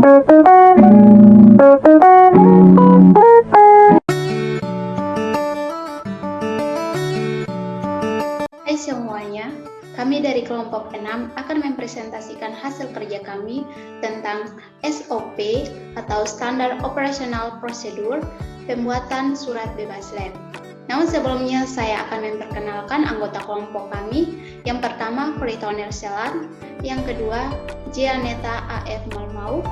Hai semuanya, kami dari kelompok 6 akan mempresentasikan hasil kerja kami tentang SOP atau Standard Operational Procedure pembuatan surat bebas lab. Namun sebelumnya saya akan memperkenalkan anggota kelompok kami. Yang pertama Fritonel Selan, yang kedua Gianeta AF Malmau,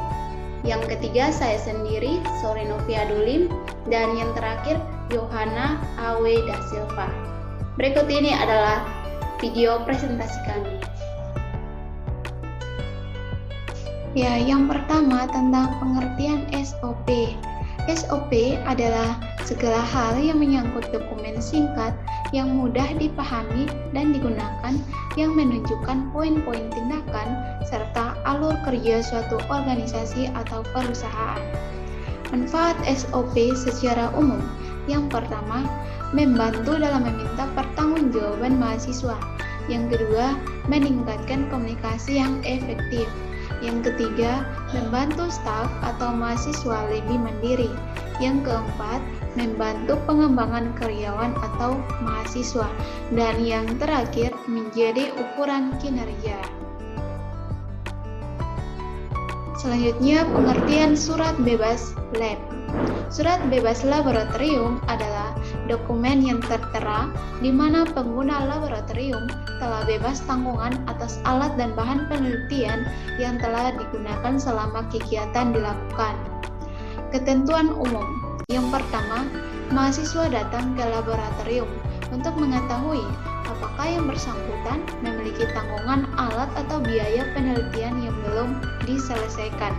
yang ketiga saya sendiri Sorenovia Dulim, dan yang terakhir Johanna AW Da Silva. Berikut ini adalah video presentasi kami. Ya, yang pertama tentang pengertian SOP. SOP adalah segala hal yang menyangkut dokumen singkat yang mudah dipahami dan digunakan yang menunjukkan poin-poin tindakan serta alur kerja suatu organisasi atau perusahaan. Manfaat SOP secara umum. Yang pertama, membantu dalam meminta pertanggungjawaban mahasiswa. Yang kedua, meningkatkan komunikasi yang efektif. Yang ketiga, membantu staf atau mahasiswa lebih mandiri. Yang keempat, membantu pengembangan karyawan atau mahasiswa. Dan yang terakhir, menjadi ukuran kinerja. Selanjutnya, pengertian surat bebas lab. Surat bebas laboratorium adalah dokumen yang tertera di mana pengguna laboratorium telah bebas tanggungan atas alat dan bahan penelitian yang telah digunakan selama kegiatan dilakukan. Ketentuan umum. Yang pertama, mahasiswa datang ke laboratorium untuk mengetahui apakah yang bersangkutan memiliki tanggungan alat atau biaya penelitian yang belum diselesaikan.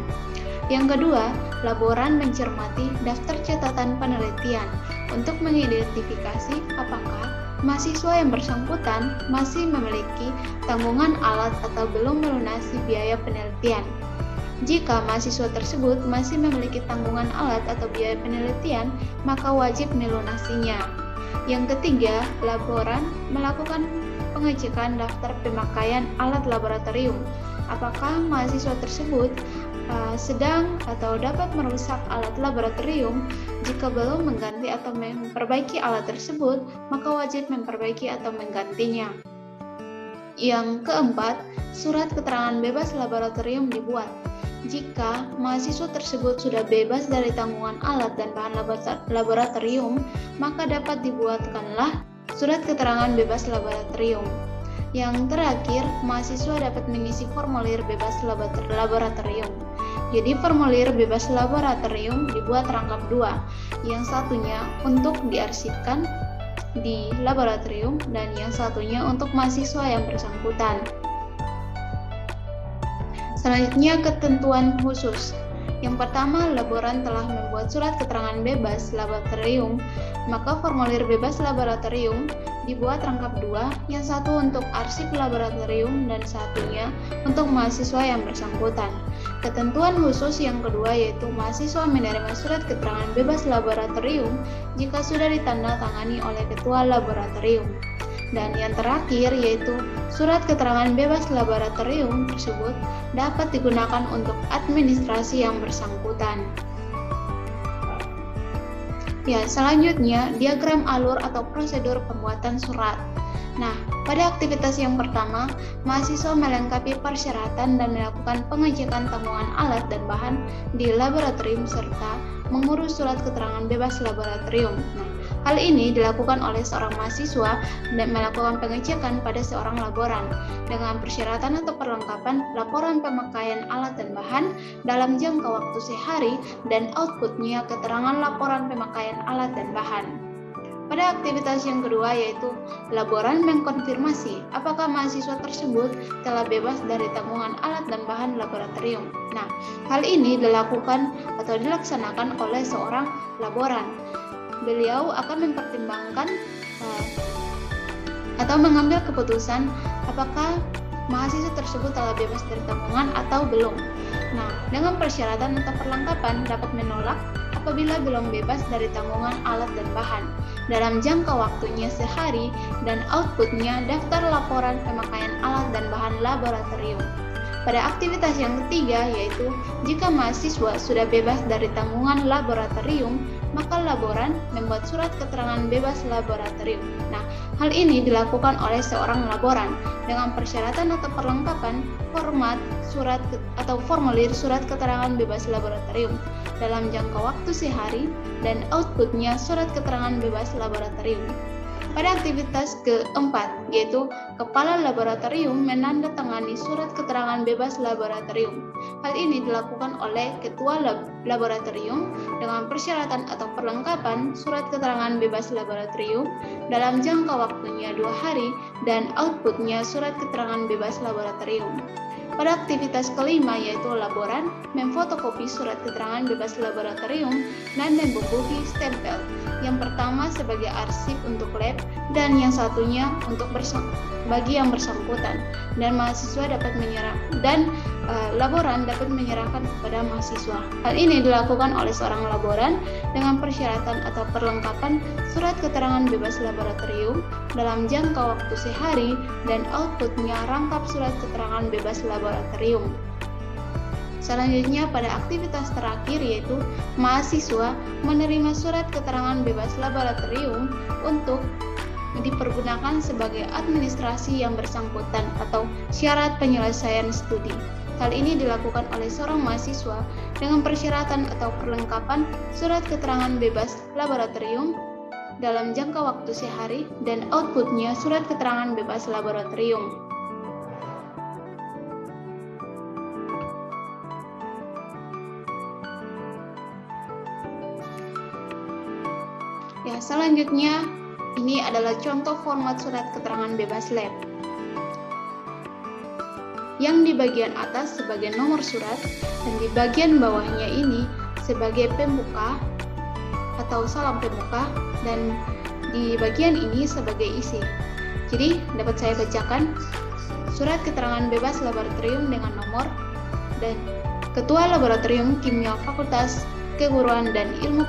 Yang kedua, laboran mencermati daftar catatan penelitian untuk mengidentifikasi apakah mahasiswa yang bersangkutan masih memiliki tanggungan alat atau belum melunasi biaya penelitian. Jika mahasiswa tersebut masih memiliki tanggungan alat atau biaya penelitian, maka wajib melunasinya. Yang ketiga, laboran melakukan pengecekan daftar pemakaian alat laboratorium. Apakah mahasiswa tersebut sedang atau dapat merusak alat laboratorium? Jika belum mengganti atau memperbaiki alat tersebut, maka wajib memperbaiki atau menggantinya. Yang keempat, surat keterangan bebas laboratorium dibuat. Jika mahasiswa tersebut sudah bebas dari tanggungan alat dan bahan laboratorium, maka dapat dibuatkanlah surat keterangan bebas laboratorium. Yang terakhir, mahasiswa dapat mengisi formulir bebas laboratorium. Jadi formulir bebas laboratorium dibuat rangkap dua, yang satunya untuk diarsipkan di laboratorium dan yang satunya untuk mahasiswa yang bersangkutan. Selanjutnya, ketentuan khusus. Yang pertama, laboran telah membuat surat keterangan bebas laboratorium, maka formulir bebas laboratorium dibuat rangkap dua, yang satu untuk arsip laboratorium dan satunya untuk mahasiswa yang bersangkutan. Ketentuan khusus yang kedua yaitu mahasiswa menerima surat keterangan bebas laboratorium jika sudah ditandatangani oleh ketua laboratorium. Dan yang terakhir yaitu surat keterangan bebas laboratorium tersebut dapat digunakan untuk administrasi yang bersangkutan. Ya, selanjutnya diagram alur atau prosedur pembuatan surat. Nah, pada aktivitas yang pertama, mahasiswa melengkapi persyaratan dan melakukan pengecekan tanggungan alat dan bahan di laboratorium serta mengurus surat keterangan bebas laboratorium. Nah, hal ini dilakukan oleh seorang mahasiswa dan melakukan pengecekan pada seorang laboran dengan persyaratan atau perlengkapan laporan pemakaian alat dan bahan dalam jangka waktu sehari dan outputnya keterangan laporan pemakaian alat dan bahan. Pada aktivitas yang kedua yaitu laboran mengkonfirmasi apakah mahasiswa tersebut telah bebas dari tanggungan alat dan bahan laboratorium. Nah, hal ini dilakukan atau dilaksanakan oleh seorang laboran. Beliau akan mempertimbangkan atau mengambil keputusan apakah mahasiswa tersebut telah bebas dari tanggungan atau belum. Nah, dengan persyaratan atau perlengkapan dapat menolak apabila belum bebas dari tanggungan alat dan bahan dalam jangka waktunya sehari dan outputnya daftar laporan pemakaian alat dan bahan laboratorium. Pada aktivitas yang ketiga, yaitu jika mahasiswa sudah bebas dari tanggungan laboratorium, maka laboran membuat surat keterangan bebas laboratorium. Nah, hal ini dilakukan oleh seorang laboran dengan persyaratan atau perlengkapan format surat atau formulir surat keterangan bebas laboratorium dalam jangka waktu sehari dan outputnya surat keterangan bebas laboratorium. Pada aktivitas keempat, yaitu kepala laboratorium menandatangani surat keterangan bebas laboratorium. Hal ini dilakukan oleh ketua laboratorium dengan persyaratan atau perlengkapan surat keterangan bebas laboratorium dalam jangka waktunya 2 hari dan outputnya surat keterangan bebas laboratorium. Pada aktivitas kelima, yaitu laboran memfotokopi surat keterangan bebas laboratorium dan membubuhi stempel. Yang pertama sebagai arsip untuk lab dan yang satunya untuk bagi yang bersangkutan, dan mahasiswa dapat laboran dapat menyerahkan kepada mahasiswa. Hal ini dilakukan oleh seorang laboran dengan persyaratan atau perlengkapan surat keterangan bebas laboratorium dalam jangka waktu sehari dan outputnya rangkap surat keterangan bebas laboratorium. Selanjutnya pada aktivitas terakhir, yaitu mahasiswa menerima surat keterangan bebas laboratorium untuk dipergunakan sebagai administrasi yang bersangkutan atau syarat penyelesaian studi. Hal ini dilakukan oleh seorang mahasiswa dengan persyaratan atau perlengkapan surat keterangan bebas laboratorium dalam jangka waktu sehari dan outputnya surat keterangan bebas laboratorium. Ya, selanjutnya ini adalah contoh format surat keterangan bebas lab. Yang di bagian atas sebagai nomor surat dan di bagian bawahnya ini sebagai pembuka atau salam pembuka dan di bagian ini sebagai isi. Jadi dapat saya bacakan surat keterangan bebas laboratorium dengan nomor dan Ketua Laboratorium Kimia Fakultas Keguruan dan Ilmu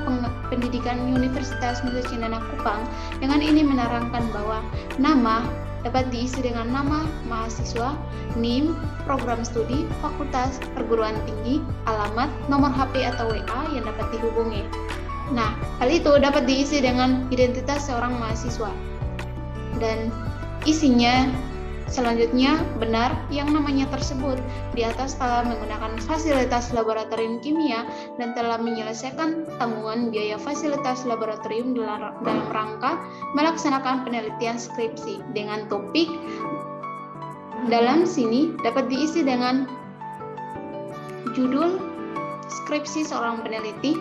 Pendidikan Universitas Nusa Cendana Kupang dengan ini menerangkan bahwa nama dapat diisi dengan nama mahasiswa, NIM, program studi, fakultas, perguruan tinggi, alamat, nomor HP atau WA yang dapat dihubungi. Nah, hal itu dapat diisi dengan identitas seorang mahasiswa. Dan isinya selanjutnya benar yang namanya tersebut di atas telah menggunakan fasilitas laboratorium kimia dan telah menyelesaikan tanggungan biaya fasilitas laboratorium dalam rangka melaksanakan penelitian skripsi dengan topik. Dalam sini dapat diisi dengan judul skripsi seorang peneliti.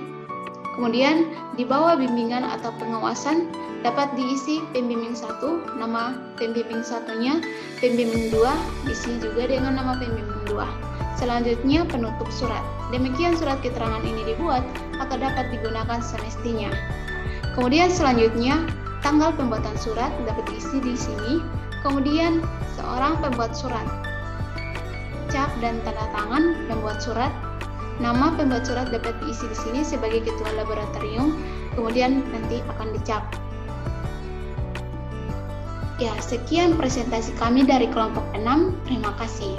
Kemudian di bawah bimbingan atau pengawasan dapat diisi pembimbing 1, nama pembimbing satunya, pembimbing 2, diisi juga dengan nama pembimbing 2. Selanjutnya penutup surat. Demikian surat keterangan ini dibuat atau dapat digunakan semestinya. Kemudian selanjutnya tanggal pembuatan surat dapat diisi di sini. Kemudian seorang pembuat surat, cap dan tanda tangan pembuat surat. Nama pembuat surat dapat diisi di sini sebagai ketua laboratorium, kemudian nanti akan dicap. Ya, sekian presentasi kami dari kelompok 6. Terima kasih.